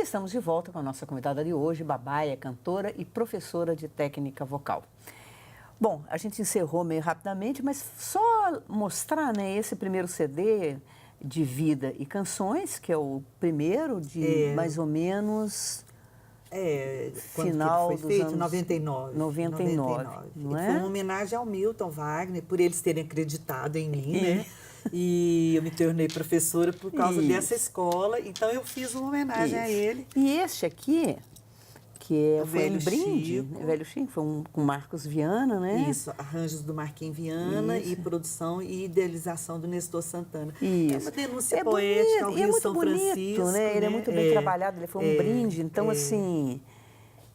estamos de volta com a nossa convidada de hoje, Babaia, cantora e professora de técnica vocal. Bom, a gente encerrou meio rapidamente, mas só mostrar, né, esse primeiro CD de Vida e Canções, que é o primeiro de mais ou menos quando final que ele foi dos feito? anos 99. 99, não é? Foi uma homenagem ao Milton Wagner, por eles terem acreditado em mim, né? Isso. E eu me tornei professora por causa dessa Isso. escola, então eu fiz uma homenagem a ele. E este aqui, que foi Velho um brinde, Chico. Velho Chico, foi com Marcos Viana, né? Isso, arranjos do Marquinhos Viana Isso. e produção e idealização do Nestor Santana. Isso. É uma denúncia poética ao bonito, e é Rio muito São bonito, Francisco, né? Ele é muito bem trabalhado, ele foi um brinde, então assim,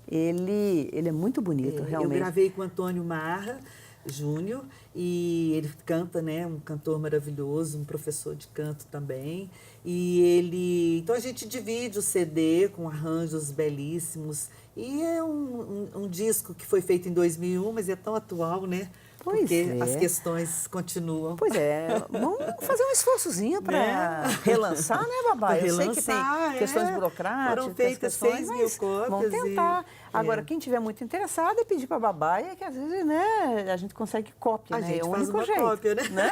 ele é muito bonito, realmente. Eu gravei com o Antônio Marra Júnior e ele canta, né, um cantor maravilhoso, um professor de canto também. Então a gente divide o CD com arranjos belíssimos e é um disco que foi feito em 2001, mas é tão atual, né? Porque as questões continuam. Pois é, vamos fazer um esforçozinho para relançar, né, Babá? Eu sei que tem questões burocráticas, foram feitas questões, 6.000 cópias. Vamos tentar. Agora, quem tiver muito interessado é pedir para a Babaia, que às vezes, né, a gente consegue cópia, né? Gente é o faz único uma jeito. Cópia, né?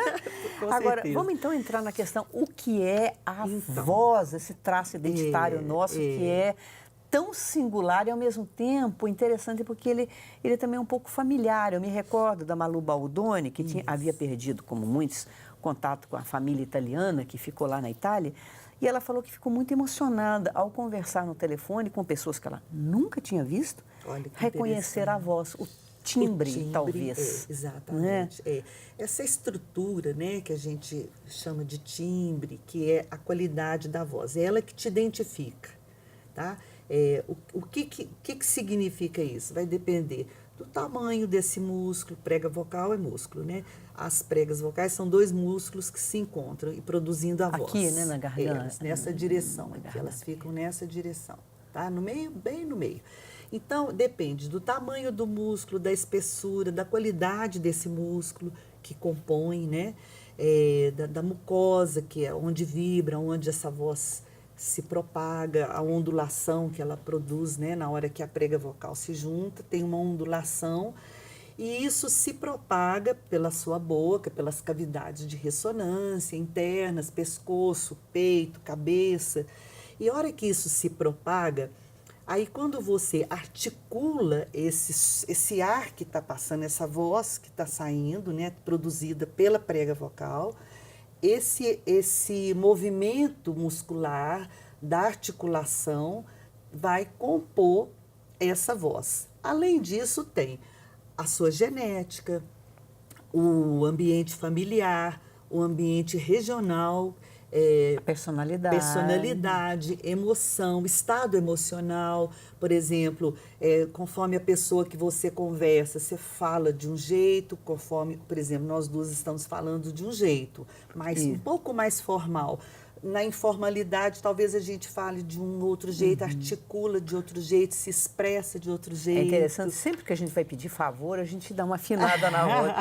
Agora, certeza. vamos então entrar na questão, o que é a voz, esse traço identitário nosso, que é tão singular e, ao mesmo tempo, interessante, porque ele também é um pouco familiar. Eu me recordo da Malu Baldoni, que havia perdido, como muitos, contato com a família italiana, que ficou lá na Itália, e ela falou que ficou muito emocionada ao conversar no telefone com pessoas que ela nunca tinha visto, reconhecer a voz, o timbre talvez. Exatamente. Né? Essa estrutura, né, que a gente chama de timbre, que é a qualidade da voz, é ela que te identifica, tá? O que significa isso? Vai depender do tamanho desse músculo. Prega vocal é músculo, né? As pregas vocais são dois músculos que se encontram e produzindo a voz. Aqui, né, na garganta. Nessa direção, aqui, elas ficam nessa direção, tá? No meio, bem no meio. Então, depende do tamanho do músculo, da espessura, da qualidade desse músculo que compõe, né? Da mucosa, que é onde vibra, onde essa voz se propaga, a ondulação que ela produz, né, na hora que a prega vocal se junta, tem uma ondulação e isso se propaga pela sua boca, pelas cavidades de ressonância internas, pescoço, peito, cabeça. E a hora que isso se propaga, aí quando você articula esse ar que está passando, essa voz que está saindo, né, produzida pela prega vocal, esse movimento muscular da articulação vai compor essa voz. Além disso, tem a sua genética, o ambiente familiar, o ambiente regional, a personalidade, emoção, estado emocional. Por exemplo, conforme a pessoa que você conversa, você fala de um jeito, conforme, por exemplo, nós duas estamos falando de um jeito, mas um pouco mais formal. Na informalidade, talvez a gente fale de um outro jeito, articula de outro jeito, se expressa de outro jeito. É interessante, sempre que a gente vai pedir favor, a gente dá uma afinada na hora.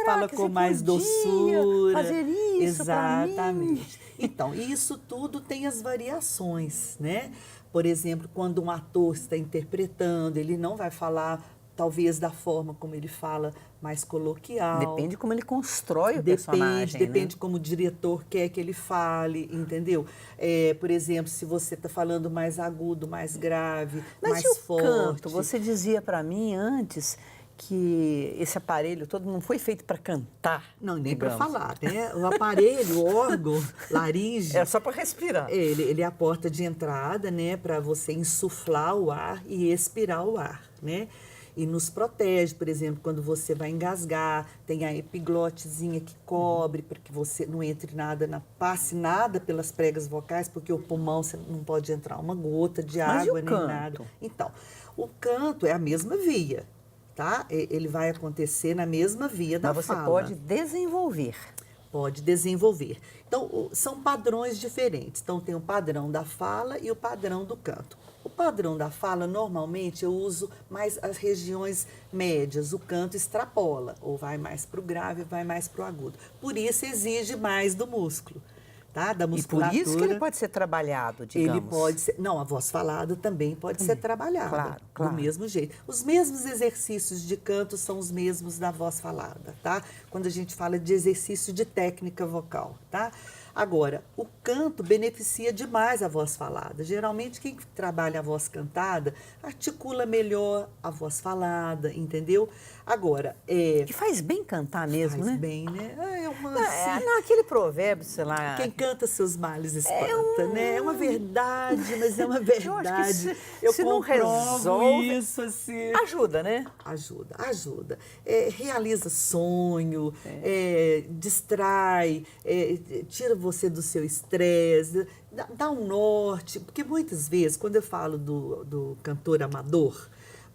Fala com mais doçura. Fazer isso. Exatamente. Então, isso tudo tem as variações, né? Por exemplo, quando um ator está interpretando, ele não vai falar, talvez, da forma como ele fala, mais coloquial. Depende como ele constrói o personagem. Depende como o diretor quer que ele fale, entendeu? Por exemplo, se você está falando mais agudo, mais grave, mais forte. Mas o canto? Você dizia para mim antes que esse aparelho todo não foi feito para cantar. Não, nem para falar, né? O aparelho, o órgão, laringe... É só para respirar. Ele é a porta de entrada, né? Para você insuflar o ar e expirar o ar, né? E nos protege, por exemplo, quando você vai engasgar, tem a epiglotezinha que cobre, para que você não entre nada, passe nada pelas pregas vocais, porque o pulmão você não pode entrar uma gota de água nem nada. Então, o canto é a mesma via, tá? Ele vai acontecer na mesma via da fala. Mas você pode desenvolver. Pode desenvolver. Então, são padrões diferentes. Então, tem o padrão da fala e o padrão do canto. O padrão da fala, normalmente, eu uso mais as regiões médias. O canto extrapola, ou vai mais para o grave, vai mais para o agudo. Por isso, exige mais do músculo, tá? Da E musculatura. por isso que ele pode ser trabalhado, digamos. Ele pode ser. Não, a voz falada também pode ser trabalhada. Claro. Do mesmo jeito. Os mesmos exercícios de canto são os mesmos da voz falada, tá? Quando a gente fala de exercício de técnica vocal, tá? Agora, o canto beneficia demais a voz falada. Geralmente, quem trabalha a voz cantada articula melhor a voz falada, entendeu? Agora, E faz bem cantar mesmo, faz né? bem, né? É uma, Não, aquele provérbio, sei lá... quem canta seus males espanta, né? É uma verdade, mas é uma verdade. Eu acho que Eu se não comprovo resolve, isso, assim. ajuda, né? Ajuda. Realiza sonho, distrai, tira você do seu estresse, dá um norte. Porque muitas vezes, quando eu falo do cantor amador,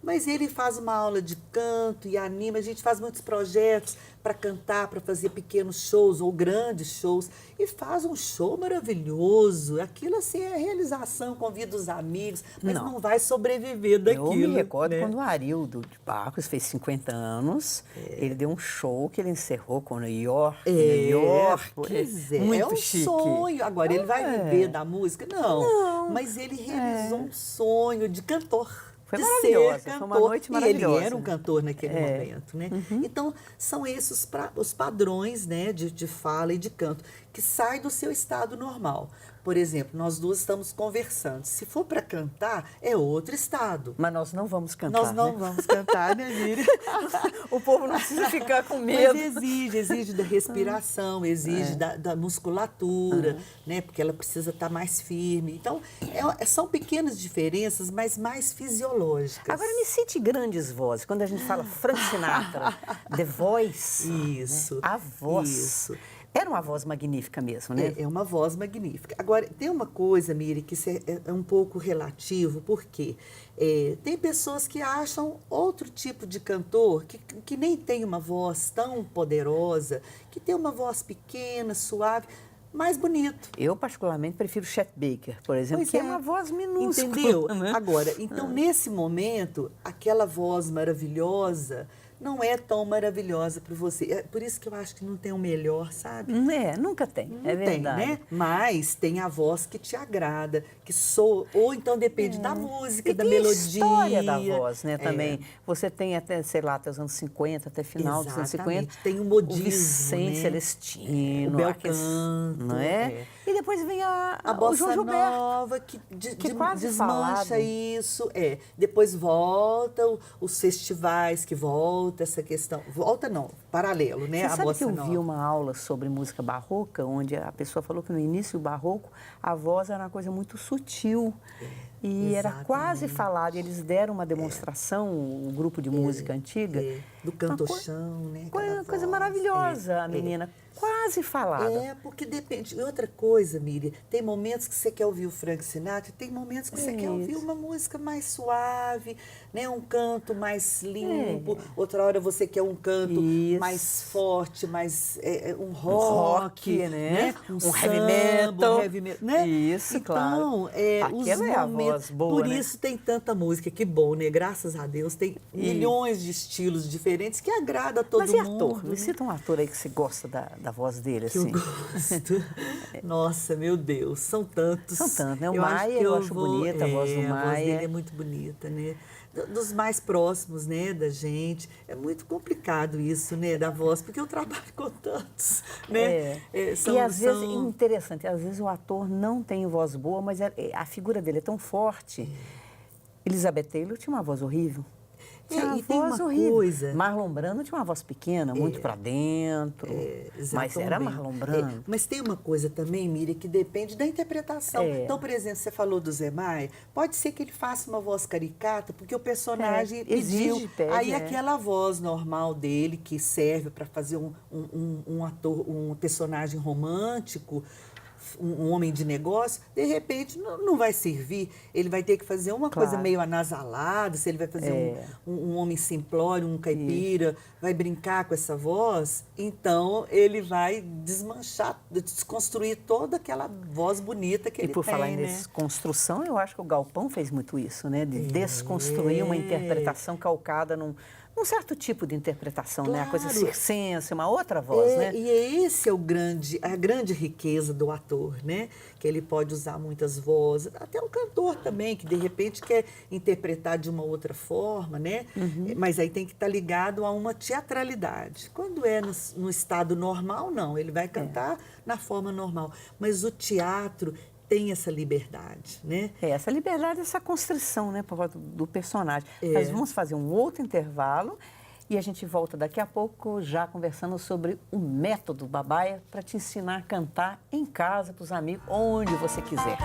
mas ele faz uma aula de canto e anima, a gente faz muitos projetos para cantar, para fazer pequenos shows ou grandes shows, e faz um show maravilhoso. Aquilo assim é realização, convida os amigos, mas não vai sobreviver daquilo. Eu me recordo né? quando o Arildo de Barros fez 50 anos, ele deu um show que ele encerrou com New York. Pois é, muito é um chique. sonho. Agora, ele vai viver da música? Não, mas ele realizou um sonho de cantor. Foi de maravilhosa, ser cantor. foi uma noite maravilhosa. E ele era um cantor naquele momento, né? Então, são esses os padrões, né, de fala e de canto, que saem do seu estado normal. Por exemplo, nós duas estamos conversando. Se for para cantar, é outro estado. Mas nós não vamos cantar, Nós não né? vamos cantar, né, Miriam? O povo não precisa ficar com medo. Mas exige da respiração, exige da musculatura, né? Porque ela precisa estar mais firme. Então, são pequenas diferenças, mas mais fisiológicas. Agora, me cite grandes vozes. Quando a gente fala Frank Sinatra, The Voice, Isso. né? A voz. Isso. Era uma voz magnífica mesmo, né? É uma voz magnífica. Agora, tem uma coisa, Miri, que é um pouco relativo, porque tem pessoas que acham outro tipo de cantor que nem tem uma voz tão poderosa, que tem uma voz pequena, suave, mais bonito. Eu, particularmente, prefiro Chet Baker, por exemplo, Pois que é uma voz minúscula. Entendeu? Né? Agora, então, nesse momento, aquela voz maravilhosa não é tão maravilhosa para você. É por isso que eu acho que não tem o melhor, sabe? Nunca tem, Não é tem, verdade. né? Mas tem a voz que te agrada, que soa, ou então depende da música, E da tem melodia. a história da voz, né, também. Você tem até, sei lá, até os anos 50, até final dos anos 50. Exatamente. Tem o modismo, o Vicente né? Celestino. O bel aqueles- canto, não é? E depois vem A o bossa João Gilberto. nova, que é quase desmancha falado. isso. Depois volta os festivais, que volta essa questão. Volta não, paralelo, né? Você A sabe bossa que eu nova. vi uma aula sobre música barroca, onde a pessoa falou que no início do barroco a voz era uma coisa muito sutil e era quase exatamente. falada. Eles deram uma demonstração, um grupo de música antiga. Do canto-chão, né? Aquela Coisa voz. maravilhosa, a menina, quase falada. Porque depende. E outra coisa, Miriam, tem momentos que você quer ouvir o Frank Sinatra e tem momentos que você quer ouvir uma música mais suave, né? Um canto mais limpo. Outra hora você quer um canto mais forte, mais um rock, né? Um samba, heavy metal. um heavy metal, né? Isso, então, claro. Os Aquela é a momentos, voz boa, por né? isso tem tanta música, que bom, né? Graças a Deus, tem milhões de estilos diferentes que agrada a todo Mas e mundo. ator? Me né? cita um ator aí que você gosta da voz dele, Que eu assim. gosto. Nossa, meu Deus, são tantos. São tantos, né? O acho Maia, que eu acho bonita a voz do A voz Maia. dele é muito bonita, né? Dos mais próximos, né, da gente. É muito complicado isso, né, da voz, porque eu trabalho com tantos, né? E às vezes, interessante, às vezes o ator não tem voz boa, mas a figura dele é tão forte. Elizabeth Taylor tinha uma voz horrível. E tem uma coisa. Marlon Brando tinha uma voz pequena, muito para dentro. Mas era Exatamente. Marlon Brando. Mas tem uma coisa também, Miriam, que depende da interpretação. Então, por exemplo, você falou do Zé Maia, pode ser que ele faça uma voz caricata, porque o personagem pediu. pede, Aí aquela voz normal dele, que serve para fazer um personagem romântico, um homem de negócio, de repente não vai servir. Ele vai ter que fazer uma coisa meio anasalada, se ele vai fazer um homem simplório, um caipira, vai brincar com essa voz, então ele vai desmanchar, desconstruir toda aquela voz bonita que ele tem. E por falar em né? desconstrução, eu acho que o Galpão fez muito isso, né? De desconstruir uma interpretação calcada num um certo tipo de interpretação, né? A coisa Claro. circense, uma outra voz, né? E esse é a grande riqueza do ator, né? Que ele pode usar muitas vozes, até um cantor também, que de repente quer interpretar de uma outra forma, né? Mas aí tem que estar ligado a uma teatralidade. Quando é no estado normal, não, ele vai cantar na forma normal. Mas o teatro tem essa liberdade, né? Essa liberdade, essa constrição, né, por volta do personagem. Mas vamos fazer um outro intervalo e a gente volta daqui a pouco já conversando sobre o método Babaia para te ensinar a cantar em casa, para os amigos, onde você quiser.